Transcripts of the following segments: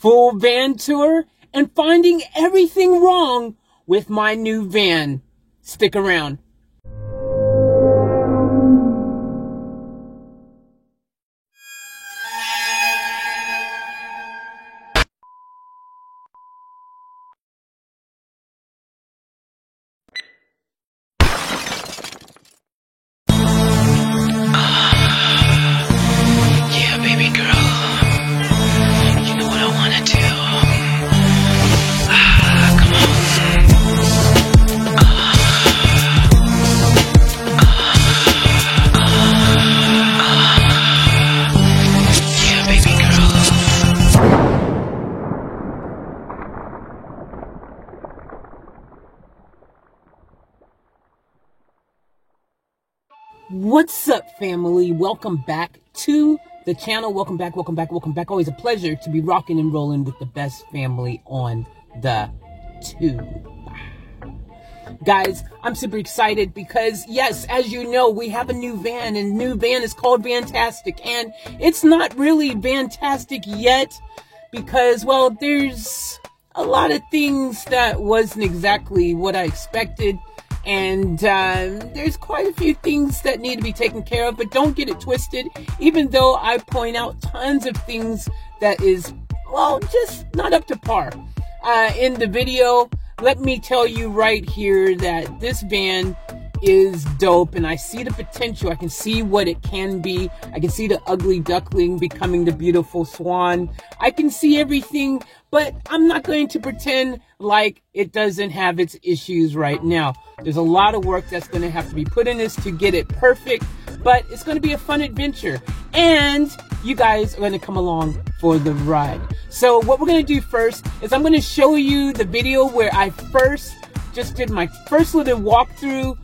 full van tour, and finding everything wrong with my new van. Stick around. What's up, family? Welcome back to the channel. Welcome back. Always a pleasure to be rocking and rolling with the best family on the tube. Guys, I'm super excited because, yes, as you know, we have a new van, and new van is called Vantastic, and it's not really Vantastic yet because, well, there's a lot of things that wasn't exactly what I expected. And there's quite a few things that need to be taken care of, but don't get it twisted. Even though I point out tons of things that is, well, just not up to par in the video, let me tell you right here that this van is dope, and I see the potential. I can see what it can be. I can see the ugly duckling becoming the beautiful swan. I can see everything, but I'm not going to pretend like it doesn't have its issues right now. There's a lot of work that's going to have to be put in this to get it perfect, but it's going to be a fun adventure, and you guys are going to come along for the ride. So what we're going to do first is I'm going to show you the video where I first just did my first little walkthrough,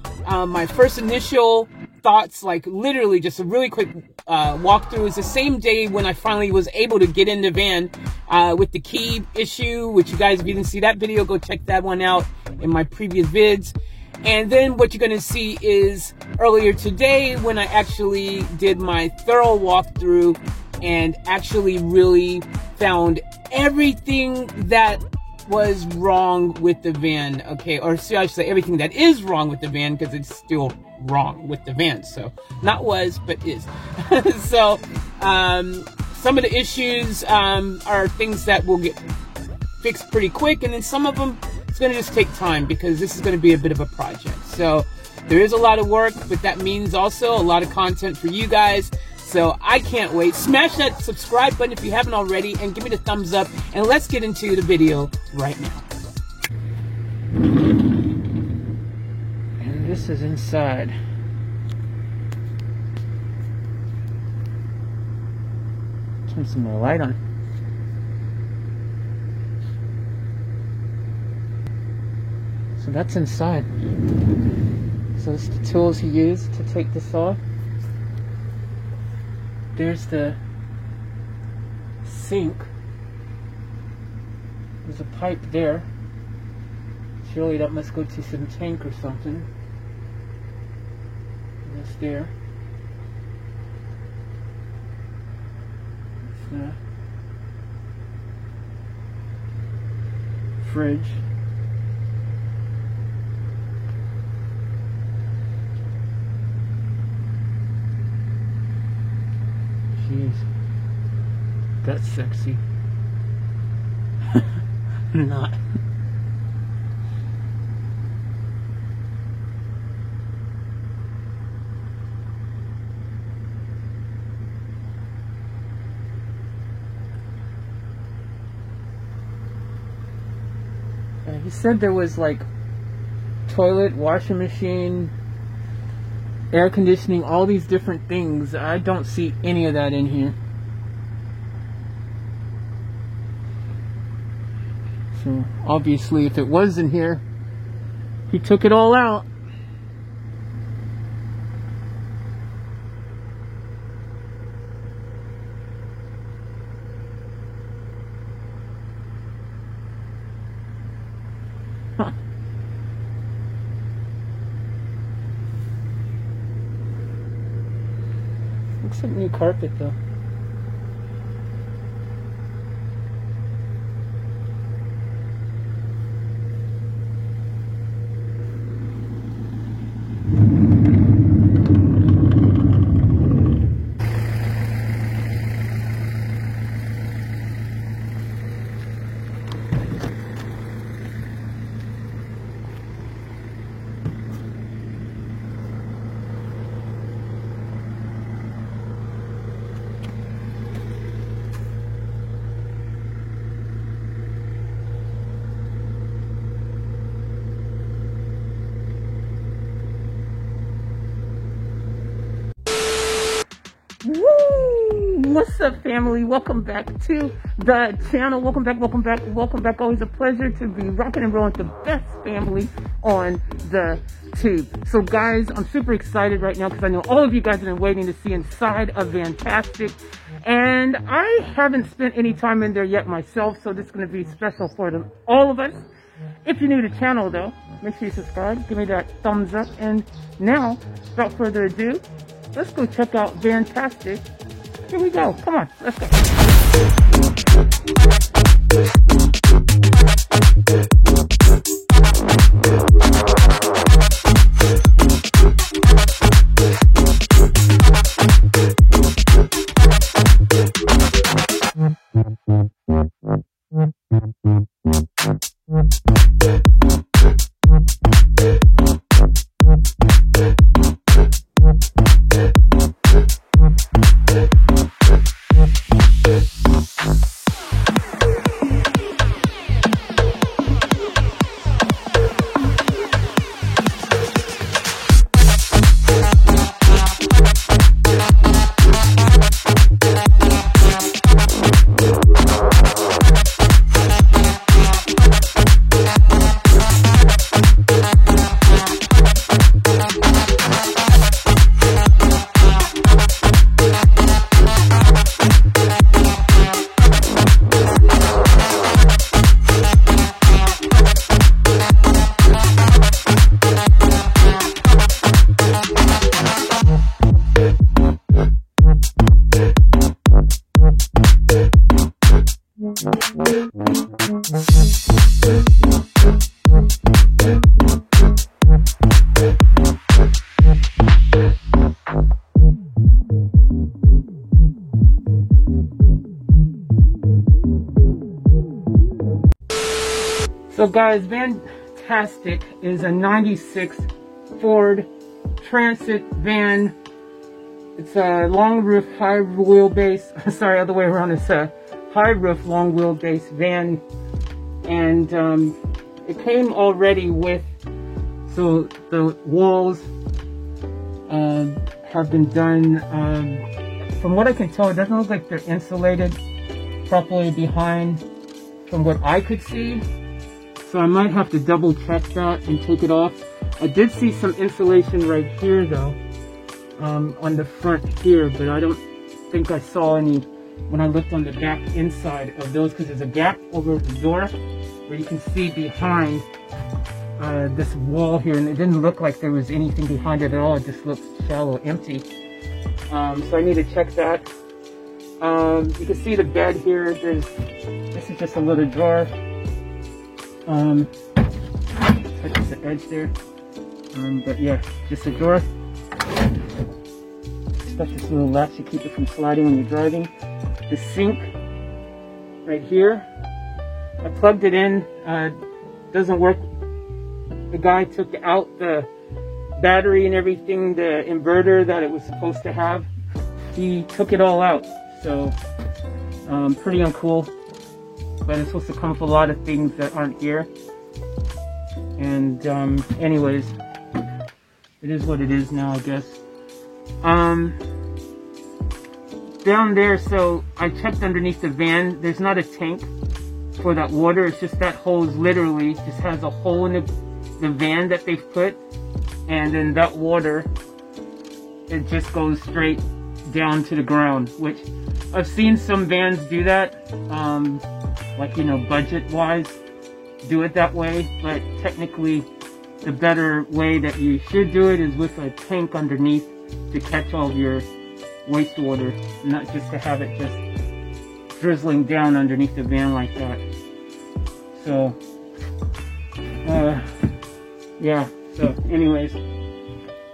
my first initial thoughts, like literally just a really quick walkthrough. It's the same day when I finally was able to get in the van with the key issue, which you guys, if you didn't see that video, go check that one out in my previous vids. And then what you're going to see is earlier today when I actually did my thorough walkthrough and actually really found everything that was wrong with the van, okay? Or I should say everything that is wrong with the van, because it's still wrong with the van. So not was, but is. So some of the issues are things that will get fixed pretty quick, and then some of them it's going to just take time because this is going to be a bit of a project. So there is a lot of work, but that means also a lot of content for you guys. So I can't wait. Smash that subscribe button if you haven't already, and give me the thumbs up, and let's get into the video right now. And this is inside. Turn some more light on. So that's inside. So it's the tools he used to take this off. There's the sink. There's a pipe there. Surely that must go to some tank or something. And that's there. That's the fridge. Jeez, that's sexy. Not. He said there was like toilet, washing machine, air conditioning, all these different things. I don't see any of that in here. So obviously if it was in here, he took it all out. Huh. Looks like new carpet though. What's up, family? Welcome back to the channel. Welcome back, welcome back, welcome back. Always a pleasure to be rocking and rolling with the best family on the tube. So guys, I'm super excited right now because I know all of you guys have been waiting to see inside of Vantastic, and I haven't spent any time in there yet myself, so this is going to be special for them, all of us. If you're new to the channel though, make sure you subscribe, give me that thumbs up, and now, without further ado, let's go check out Vantastic. Here we go. Come on, let's go. So guys, Vantastic is a 96 Ford Transit van. It's a long roof, high wheelbase, sorry, other way around, it's a high roof, long wheelbase van. And it came already with, so the walls have been done, from what I can tell, it doesn't look like they're insulated properly behind from what I could see. So I might have to double check that and take it off. I did see some insulation right here though, on the front here, but I don't think I saw any when I looked on the back inside of those, because there's a gap over the door where you can see behind this wall here, and it didn't look like there was anything behind it at all. It just looked shallow, empty. So I need to check that. You can see the bed here. This is just a little drawer. Touches the edge there. But yeah, just a drawer. Stuff this little latch to keep it from sliding when you're driving. The sink right here. I plugged it in. Doesn't work. The guy took out the battery and everything, the inverter that it was supposed to have. He took it all out. So pretty uncool. But it's supposed to come with a lot of things that aren't here. And anyways, it is what it is now, I guess. Down there, so I checked underneath the van. There's not a tank for that water. It's just that hose literally just has a hole in the van that they've put. And then that water, it just goes straight down to the ground, which I've seen some vans do that. Like, you know, budget-wise, do it that way, but technically the better way that you should do it is with a tank underneath to catch all of your wastewater, not just to have it just drizzling down underneath the van like that. So, yeah, so anyways,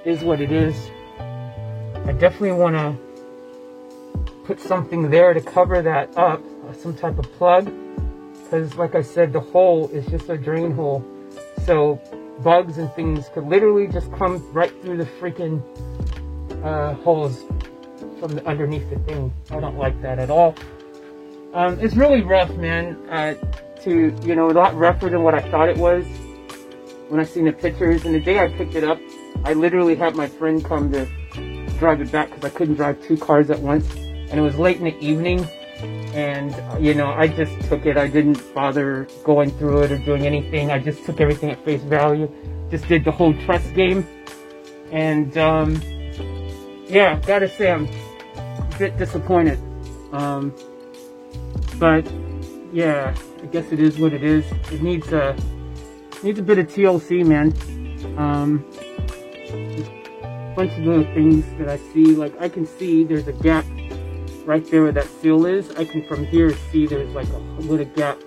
is what it is. I definitely want to put something there to cover that up, some type of plug. Because like I said, the hole is just a drain hole. So bugs and things could literally just come right through the freaking holes from underneath the thing. I don't like that at all. It's really rough, man. A lot rougher than what I thought it was when I seen the pictures. And the day I picked it up, I literally had my friend come to drive it back because I couldn't drive two cars at once. and it was late in the evening, and you know, I just took it. I didn't bother going through it or doing anything. I just took everything at face value, just did the whole trust game, and yeah, gotta say I'm a bit disappointed, but yeah, I guess it is what it is. It needs a bit of TLC, man. Bunch of little things that I see, like I can see there's a gap right there where that seal is. I can from here see there's like a little gap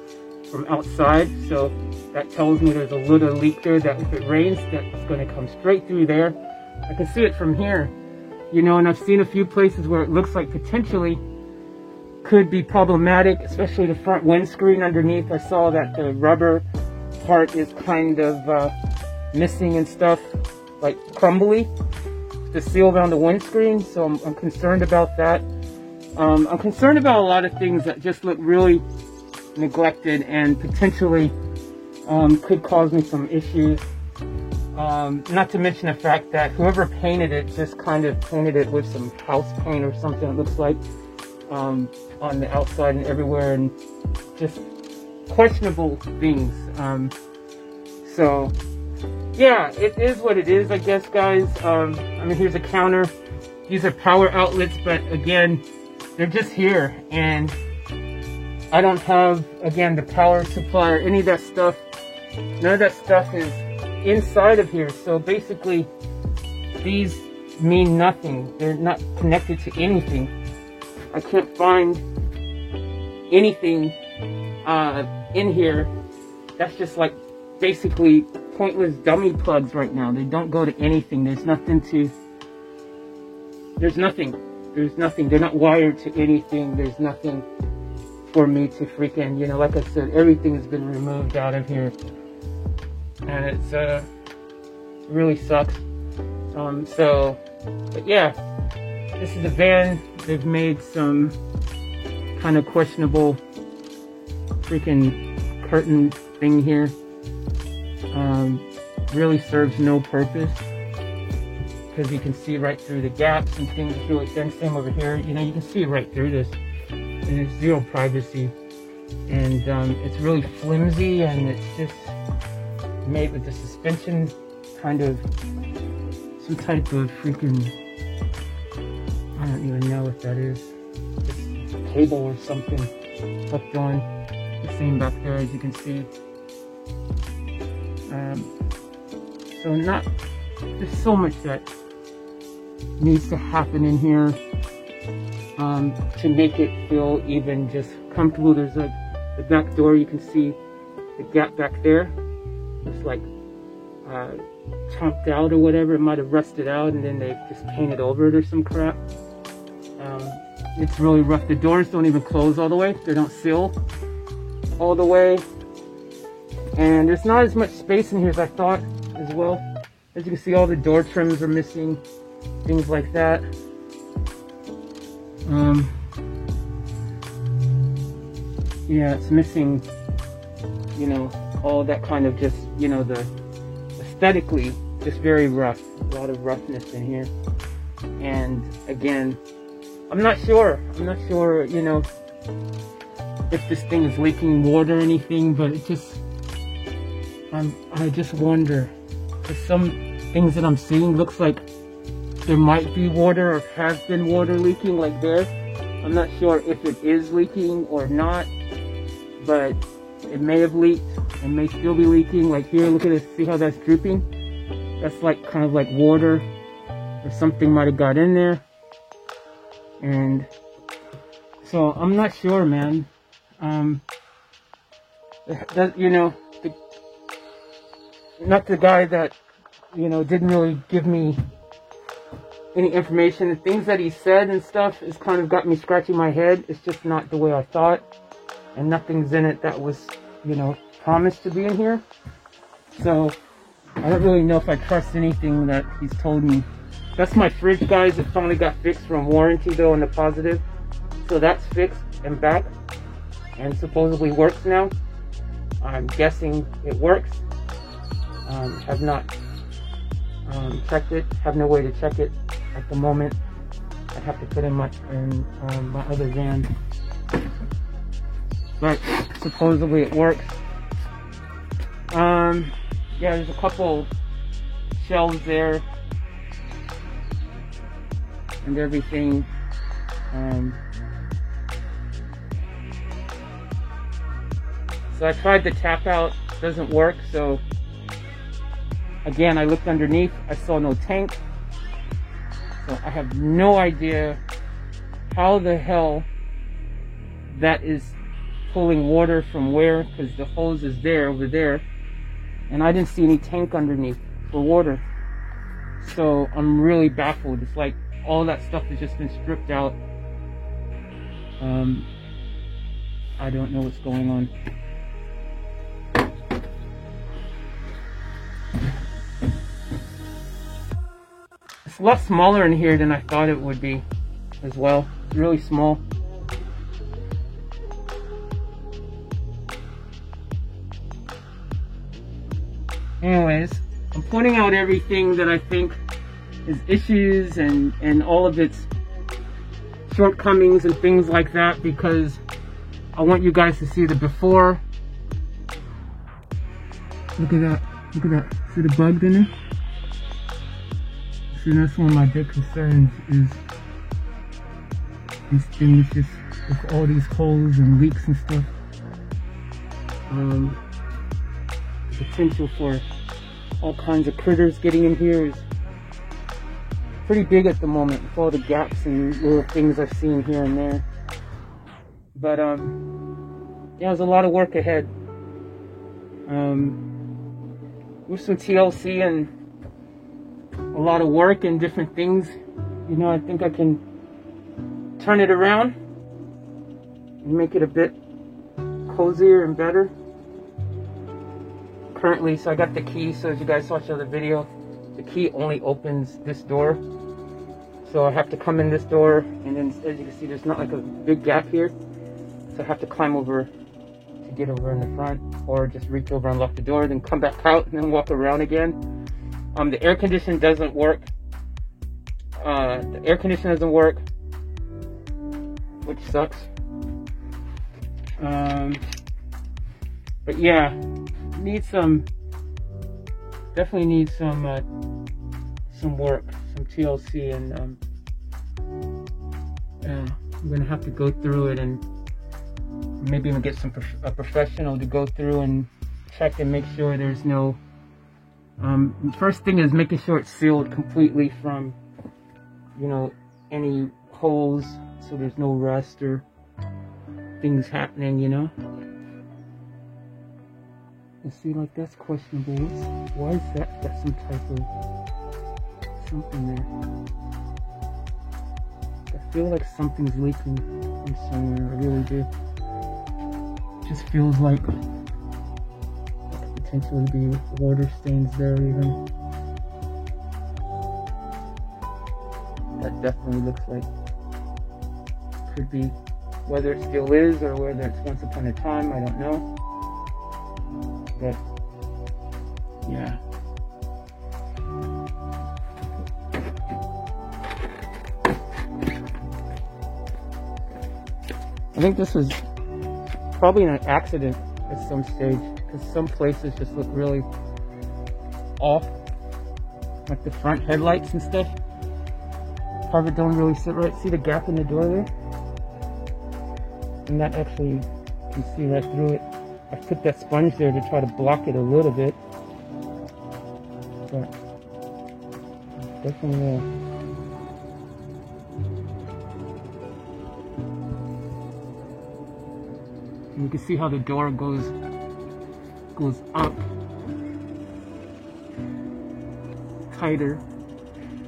from outside, so that tells me there's a little leak there that if it rains, that's going to come straight through there. I can see it from here, you know, and I've seen a few places where it looks like potentially could be problematic, especially the front windscreen underneath. I saw that the rubber part is kind of missing and stuff, like crumbly, the seal around the windscreen, so I'm concerned about that. I'm concerned about a lot of things that just look really neglected and potentially could cause me some issues. Not to mention the fact that whoever painted it just kind of painted it with some house paint or something, it looks like, on the outside and everywhere, and just questionable things. So yeah, it is what it is, I guess, guys. I mean, here's a counter. These are power outlets, but again, they're just here, and I don't have, again, the power supply or any of that stuff. None of that stuff is inside of here, so basically these mean nothing. They're not connected to anything. I can't find anything in here. That's just like basically pointless dummy plugs right now. They don't go to anything. There's nothing. There's nothing. They're not wired to anything. There's nothing for me to freaking, you know, like I said, everything has been removed out of here, and it's really sucks. So, but yeah, this is a van. They've made some kind of questionable freaking curtain thing here. Really serves no purpose, because you can see right through the gaps and things through it. Then same over here, you know, you can see right through this, and it's zero privacy, and it's really flimsy, and it's just made with the suspension kind of some type of freaking, I don't even know what that is, just a cable or something hooked on. The same back there, as you can see. So there's so much that needs to happen in here to make it feel even just comfortable. There's the back door, you can see the gap back there. It's like chomped out or whatever. It might have rusted out and then they just painted over it or some crap. It's really rough. The doors don't even close all the way. They don't seal all the way. And there's not as much space in here as I thought as well. As you can see, all the door trims are missing, things like that. Yeah, it's missing, you know, all that kind of just, you know, the aesthetically just very rough. A lot of roughness in here. And again, I'm not sure, you know, if this thing is leaking water or anything, but it just, I just wonder, because some things that I'm seeing looks like there might be water or has been water leaking like there. I'm not sure if it is leaking or not, but it may have leaked. It may still be leaking. Like here, look at this, see how that's drooping? That's like kind of like water or something might have got in there. And so I'm not sure, man. You know, not the guy that, you know, didn't really give me any information. The things that he said and stuff has kind of got me scratching my head. It's just not the way I thought, and nothing's in it that was, you know, promised to be in here. So I don't really know if I trust anything that he's told me. That's my fridge, guys. It finally got fixed from warranty though, in the positive. So that's fixed and back and supposedly works now. I'm guessing it works. Have not checked it, have no way to check it at the moment. I have to put in my other van. But supposedly it works. Yeah, there's a couple shelves there and everything. So I tried the tap out, doesn't work. So again, I looked underneath, I saw no tank. So I have no idea how the hell that is pulling water from where, because the hose is there, over there, and I didn't see any tank underneath for water. So I'm really baffled. It's like all that stuff has just been stripped out. I don't know what's going on. It's a lot smaller in here than I thought it would be as well. It's really small. Anyways, I'm pointing out everything that I think is issues and all of its shortcomings and things like that, because I want you guys to see the before. Look at that. Look at that. See the bug in there? See, that's one of my big concerns is these things just with all these holes and leaks and stuff. Potential for all kinds of critters getting in here is pretty big at the moment with all the gaps and little things I've seen here and there. But yeah, there's a lot of work ahead. With some TLC and a lot of work and different things, you know, I think I can turn it around and make it a bit cozier and better. Currently, so I got the key, so as you guys saw the other video, the key only opens this door. So I have to come in this door, and then as you can see, there's not like a big gap here. So I have to climb over to get over in the front, or just reach over and lock the door, then come back out and then walk around again. The air conditioning doesn't work. The air conditioning doesn't work, which sucks. But yeah, definitely need some work, some TLC, and I'm gonna have to go through it and maybe even get a professional to go through and check and make sure there's no. First thing is making sure it's sealed completely from, you know, any holes, so there's no rust or things happening, you know. You see, like, that's questionable. Why is that? That's some type of something there. I feel like something's leaking from somewhere. I really do. It just feels like potentially be water stains there even. That definitely looks like could be, whether it still is or whether it's once upon a time, I don't know. But yeah. I think this was probably an accident at some stage, because some places just look really off, like the front headlights and stuff. Probably don't really sit right. See the gap in the door there? And that actually, you can see right through it. I put that sponge there to try to block it a little bit, but definitely you can see how the door goes up tighter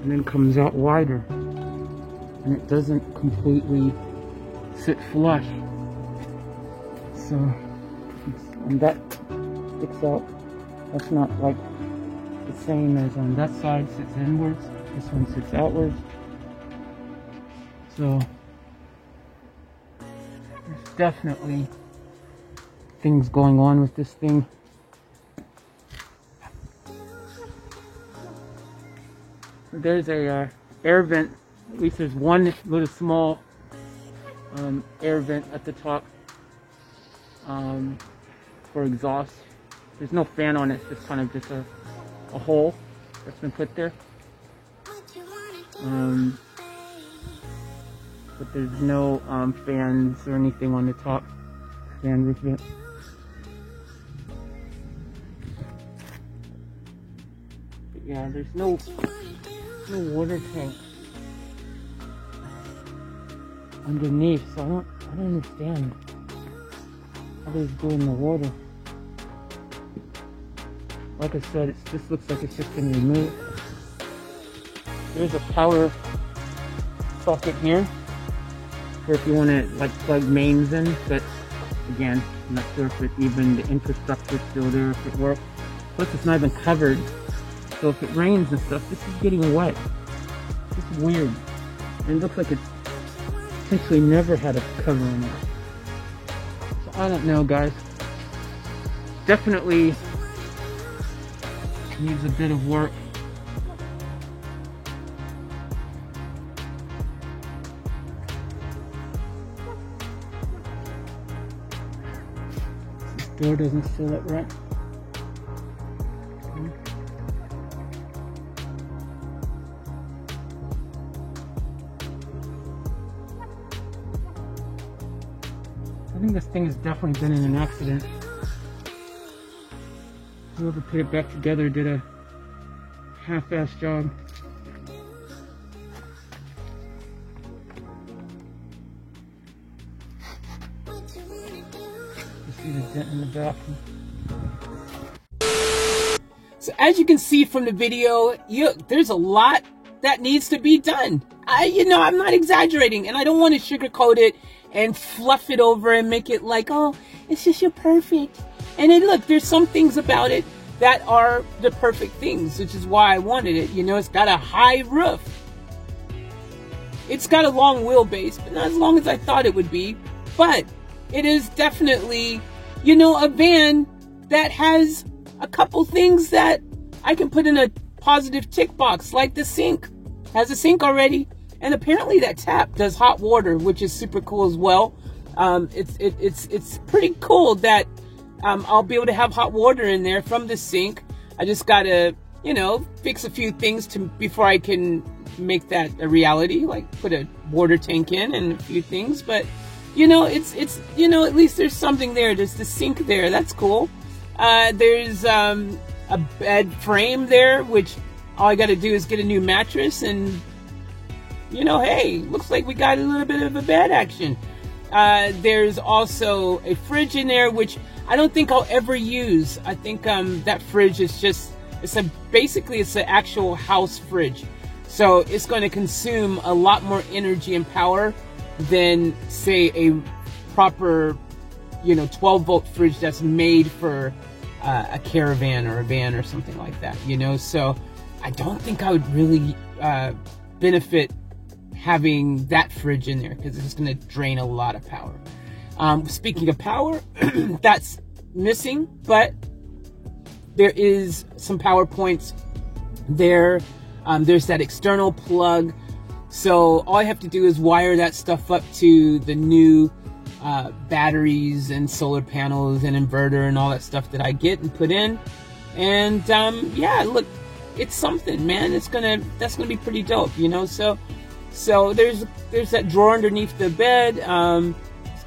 and then comes out wider, and it doesn't completely sit flush. So, and that sticks out. That's not like the same as on that side sits inwards. This one sits outwards. So there's definitely things going on with this thing. There's a air vent At least there's one little small air vent at the top for exhaust. There's no fan on it, it's just kind of just a hole that's been put there. But there's no fans or anything on the top fan roof vent. But yeah, there's no water tank underneath, so I don't understand how they're doing the water. Like I said, it just looks like it's just been removed. There's a power socket here for if you want to like plug mains in, but again, I'm not sure if even the infrastructure is still there, if it works. Plus it's not even covered, so if it rains and stuff, this is getting wet. This is weird. And it looks like it's essentially never had a cover on it. So I don't know, guys. Definitely needs a bit of work. This door doesn't fill up right. I think this thing has definitely been in an accident. Whoever put it back together did a half-ass job. You see the dent in the back. So as you can see from the video, there's a lot that needs to be done. I'm not exaggerating, and I don't want to sugarcoat it and fluff it over and make it like, oh, it's just you're perfect. And then look, there's some things about it that are the perfect things, which is why I wanted it. It's got a high roof. It's got a long wheelbase, but not as long as I thought it would be. But it is definitely, a van that has a couple things that I can put in a positive tick box, like the sink. Has a sink already. And apparently that tap does hot water, which is super cool as well. It's pretty cool that I'll be able to have hot water in there from the sink. I just gotta, fix a few things before I can make that a reality, like put a water tank in and a few things. But, it's at least there's something there. There's the sink there. That's cool. There's a bed frame there, which all I gotta do is get a new mattress and, hey, looks like we got a little bit of a bed action. There's also a fridge in there, which I don't think I'll ever use. I think that fridge is basically it's an actual house fridge. So it's going to consume a lot more energy and power than, say, a proper, 12-volt fridge that's made for a caravan or a van or something like that, So I don't think I would really benefit having that fridge in there because it's going to drain a lot of power. Speaking of power, that's missing, but there is some power points there. There's that external plug. So all I have to do is wire that stuff up to the new batteries and solar panels and inverter and all that stuff that I get and put in. And yeah, look, it's something, man. That's gonna be pretty dope, So there's that drawer underneath the bed. A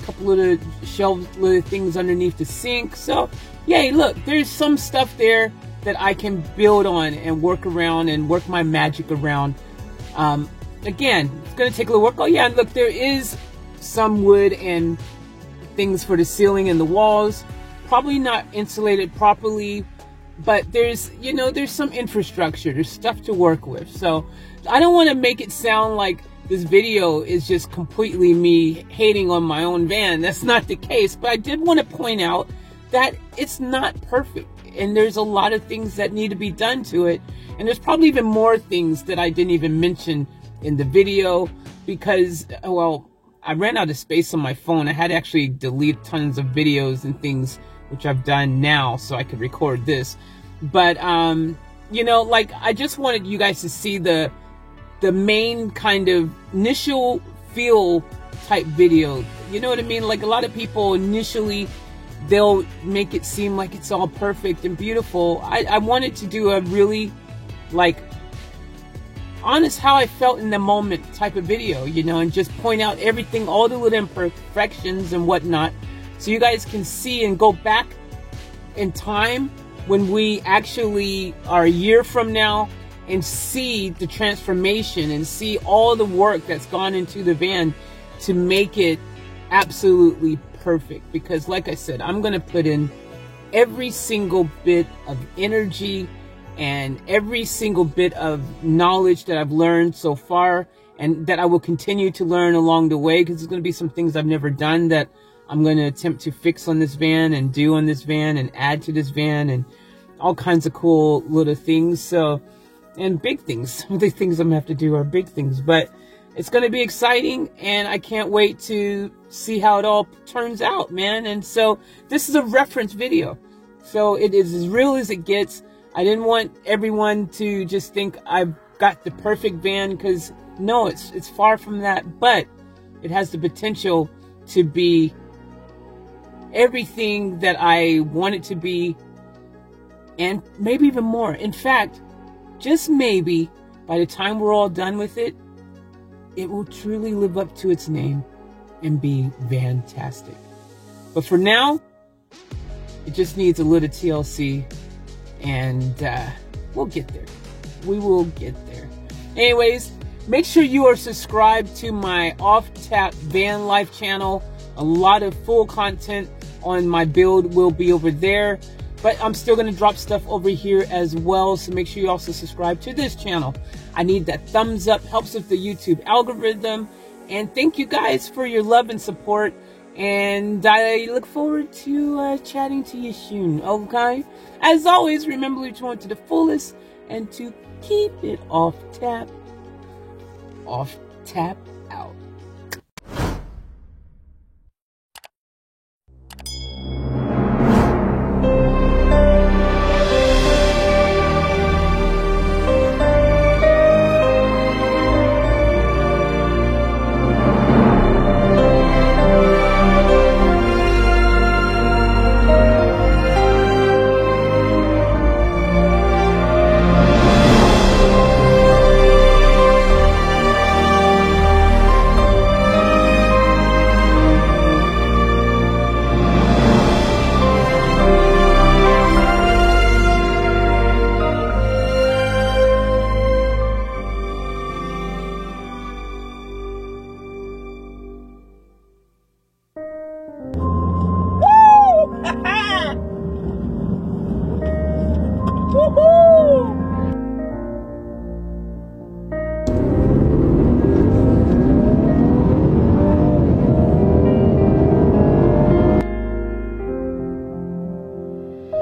couple little shelves, little things underneath the sink. So yay, look, there's some stuff there that I can build on and work around and work my magic around. Again, it's gonna take a little work. Oh yeah, and look, there is some wood and things for the ceiling and the walls. Probably not insulated properly, but there's some infrastructure. There's stuff to work with. So I don't want to make it sound like this video is just completely me hating on my own van. That's not the case, but I did want to point out that it's not perfect and there's a lot of things that need to be done to it. And there's probably even more things that I didn't even mention in the video because, well, I ran out of space on my phone. I had to actually delete tons of videos and things, which I've done now so I could record this. But, like, I just wanted you guys to see the the main kind of initial feel type video. You know what I mean? Like a lot of people initially, they'll make it seem like it's all perfect and beautiful. I wanted to do a really like honest how I felt in the moment type of video, you know, and just point out everything, all the little imperfections and whatnot, so you guys can see and go back in time when we actually are a year from now and see the transformation and see all the work that's gone into the van to make it absolutely perfect. Because like I said, I'm going to put in every single bit of energy and every single bit of knowledge that I've learned so far, and that I will continue to learn along the way, because there's going to be some things I've never done that I'm going to attempt to fix on this van and do on this van and add to this van, and all kinds of cool little things. So, and big things. Some of the things I'm going to have to do are big things, but it's going to be exciting, and I can't wait to see how it all turns out, man. And so this is a reference video, so it is as real as it gets. I didn't want everyone to just think I've got the perfect van, because no, it's far from that, but it has the potential to be everything that I want it to be, and maybe even more. In fact, just maybe by the time we're all done with it, it will truly live up to its name and be fantastic. But for now, it just needs a little TLC, and we'll get there. We will get there. Anyways, make sure you are subscribed to my Off Tap Van Life channel. A lot of full content on my build will be over there, but I'm still going to drop stuff over here as well, so make sure you also subscribe to this channel. I need that thumbs up, helps with the YouTube algorithm, and thank you guys for your love and support, and I look forward to chatting to you soon, okay? As always, remember to enjoy to the fullest and to keep it off tap out.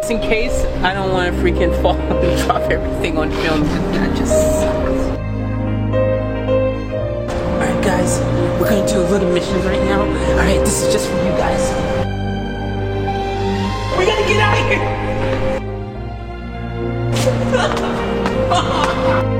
In case I don't want to freaking fall and drop everything on film, that just sucks. Alright guys, we're gonna do a little mission right now. Alright, this is just for you guys. We gotta get out of here!